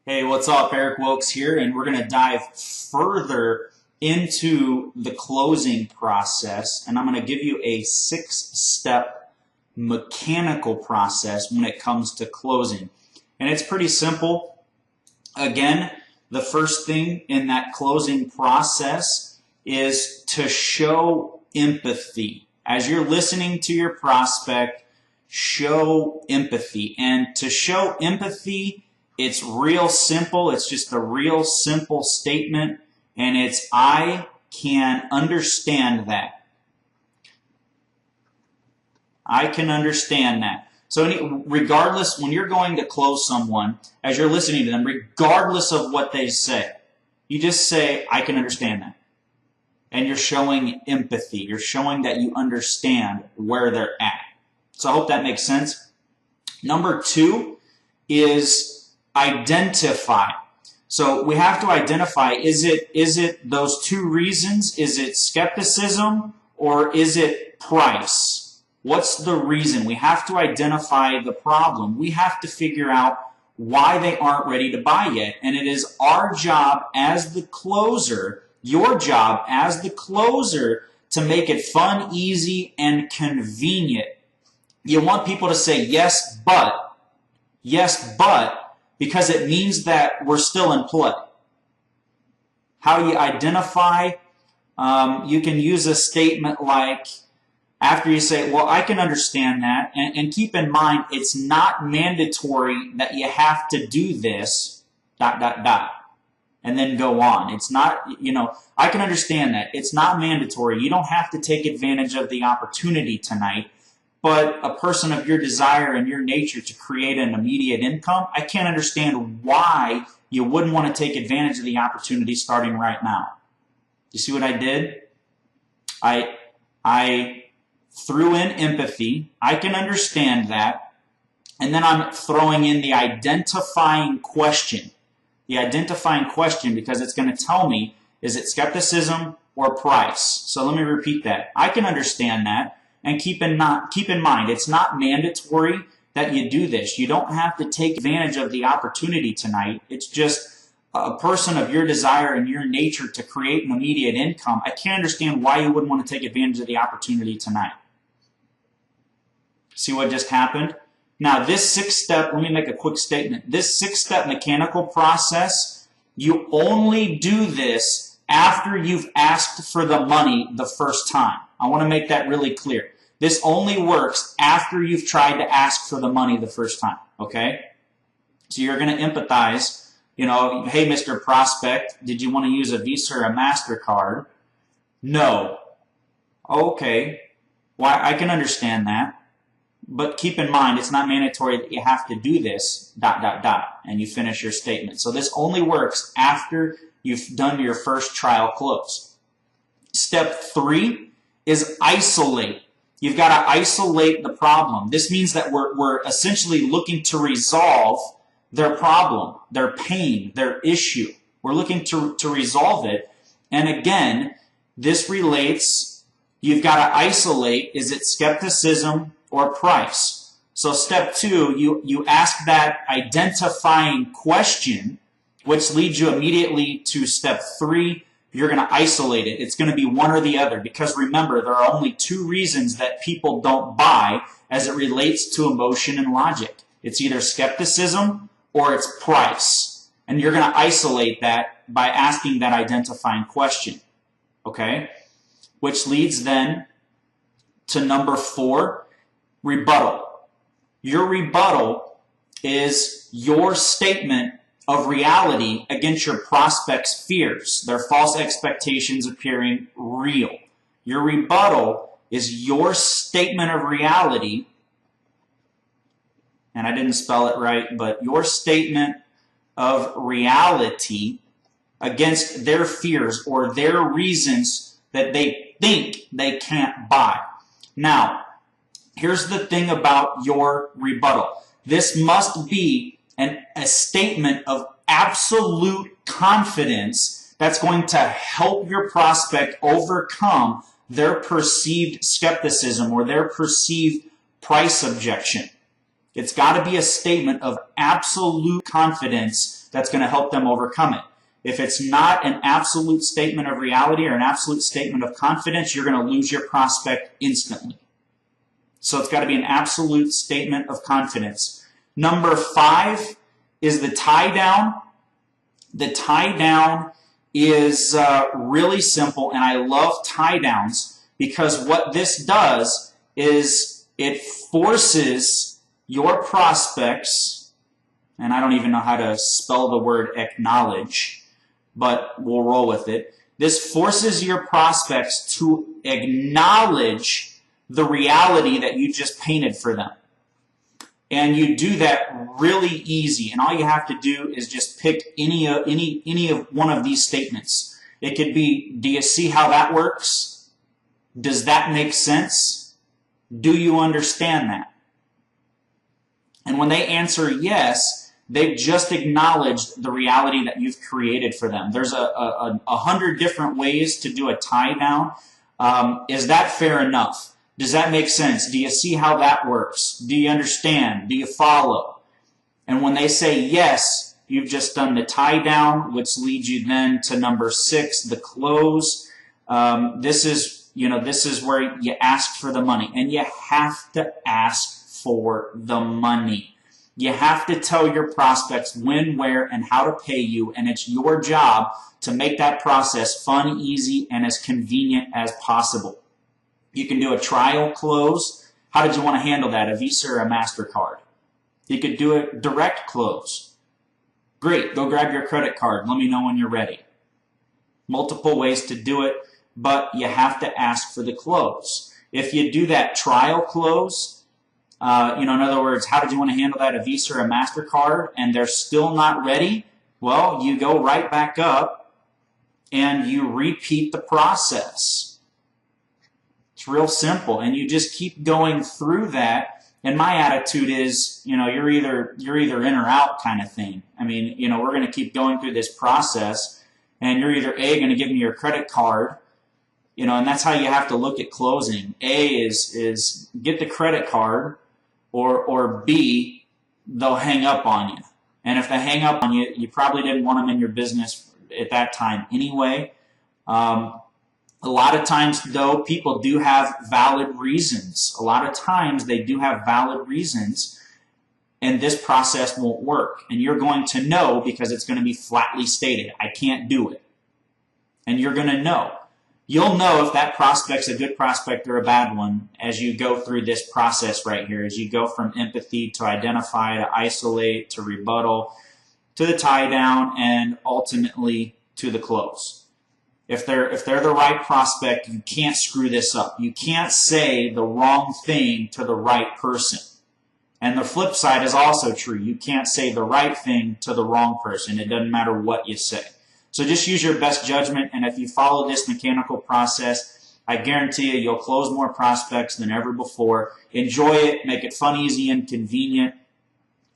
Hey, what's up? Eric Wilkes here, and we're going to dive further into the closing process, and I'm going to give you a 6-step mechanical process when it comes to closing. And it's pretty simple. Again, the first thing in that closing process is to show empathy. As you're listening to your prospect, show empathy. And to show empathy, it's real simple. It's just a real simple statement, and it's, I can understand that. I can understand that. So regardless, when you're going to close someone, as you're listening to them, regardless of what they say, you just say, I can understand that. And you're showing empathy. You're showing that you understand where they're at. So I hope that makes sense. Number 2 is identify. So we have to identify, is it those 2 reasons? Is it skepticism or is it price? What's the reason? We have to identify the problem. We have to figure out why they aren't ready to buy yet. And it is our job as the closer, your job as the closer, to make it fun, easy, and convenient. You want people to say yes, but, because it means that we're still in play. How you identify, you can use a statement like, after you say, well, I can understand that, and keep in mind, it's not mandatory that you have to do this, ... and then go on. It's not, I can understand that. It's not mandatory. You don't have to take advantage of the opportunity tonight. But a person of your desire and your nature to create an immediate income, I can't understand why you wouldn't want to take advantage of the opportunity starting right now. You see what I did? I threw in empathy. I can understand that. And then I'm throwing in the identifying question. The identifying question, because it's going to tell me, is it skepticism or price? So let me repeat that. I can understand that. And keep in mind, it's not mandatory that you do this. You don't have to take advantage of the opportunity tonight. It's just a person of your desire and your nature to create an immediate income. I can't understand why you wouldn't want to take advantage of the opportunity tonight. See what just happened? Now, this 6-step, let me make a quick statement. This 6-step mechanical process, you only do this after you've asked for the money the first time. I want to make that really clear. This only works after you've tried to ask for the money the first time, okay? So you're going to empathize, hey, Mr. Prospect, did you want to use a Visa or a MasterCard? No. Okay. Well, I can understand that. But keep in mind, it's not mandatory that you have to do this, ... and you finish your statement. So this only works after you've done your first trial close. Step 3 is isolate. You've got to isolate the problem. This means that we're essentially looking to resolve their problem, their pain, their issue. We're looking to resolve it. And again, this relates, you've got to isolate, is it skepticism or price? So step 2, you ask that identifying question, which leads you immediately to step 3. You're going to isolate it. It's going to be one or the other, because remember, there are only 2 reasons that people don't buy as it relates to emotion and logic. It's either skepticism or it's price. And you're going to isolate that by asking that identifying question. Okay? Which leads then to number 4, rebuttal. Your rebuttal is your statement of reality against your prospect's fears, their false expectations appearing real. Your rebuttal is your statement of reality, and I didn't spell it right, but your statement of reality against their fears or their reasons that they think they can't buy. Now, here's the thing about your rebuttal. This must be a statement of absolute confidence that's going to help your prospect overcome their perceived skepticism or their perceived price objection. It's got to be a statement of absolute confidence that's going to help them overcome it. If it's not an absolute statement of reality or an absolute statement of confidence, you're going to lose your prospect instantly. So it's got to be an absolute statement of confidence. Number 5 is the tie down. The tie down is really simple, and I love tie downs because what this does is it forces your prospects, and I don't even know how to spell the word acknowledge, but we'll roll with it. This forces your prospects to acknowledge the reality that you just painted for them. And you do that really easy, and all you have to do is just pick any of one of these statements. It could be, do you see how that works? Does that make sense? Do you understand that? And when they answer yes, they've just acknowledged the reality that you've created for them. There's 100 different ways to do a tie down. Is that fair enough? Does that make sense? Do you see how that works? Do you understand? Do you follow? And when they say yes, you've just done the tie down, which leads you then to number 6, the close. This is where you ask for the money, and you have to ask for the money. You have to tell your prospects when, where, and how to pay you, and it's your job to make that process fun, easy, and as convenient as possible. You can do a trial close. How did you want to handle that, a Visa or a MasterCard? You could do a direct close. Great, go grab your credit card. Let me know when you're ready. Multiple ways to do it, but you have to ask for the close. If you do that trial close, in other words, how did you want to handle that, a Visa or a MasterCard, and they're still not ready, well, you go right back up and you repeat the process. It's real simple, and you just keep going through that. And my attitude is, you're either in or out kind of thing. I mean, we're going to keep going through this process, and you're either A, going to give me your credit card, and that's how you have to look at closing. A is get the credit card, or B, they'll hang up on you. And if they hang up on you, you probably didn't want them in your business at that time anyway. A lot of times, though, people do have valid reasons. A lot of times they do have valid reasons, and this process won't work. And you're going to know because it's going to be flatly stated, I can't do it. And you're going to know. You'll know if that prospect's a good prospect or a bad one as you go through this process right here, as you go from empathy to identify to isolate to rebuttal to the tie down and ultimately to the close. If they're the right prospect, you can't screw this up. You can't say the wrong thing to the right person. And the flip side is also true. You can't say the right thing to the wrong person. It doesn't matter what you say. So just use your best judgment, and if you follow this mechanical process, I guarantee you, you'll close more prospects than ever before. Enjoy it, make it fun, easy, and convenient,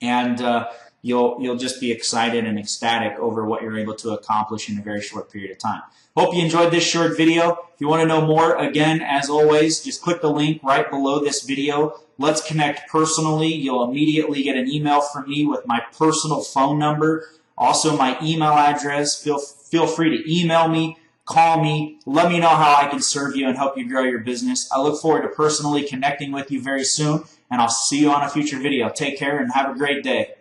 and you'll just be excited and ecstatic over what you're able to accomplish in a very short period of time. Hope you enjoyed this short video. If you want to know more, again, as always, just click the link right below this video. Let's connect personally. You'll immediately get an email from me with my personal phone number, also my email address. Feel free to email me, call me, let me know how I can serve you and help you grow your business. I look forward to personally connecting with you very soon, and I'll see you on a future video. Take care and have a great day.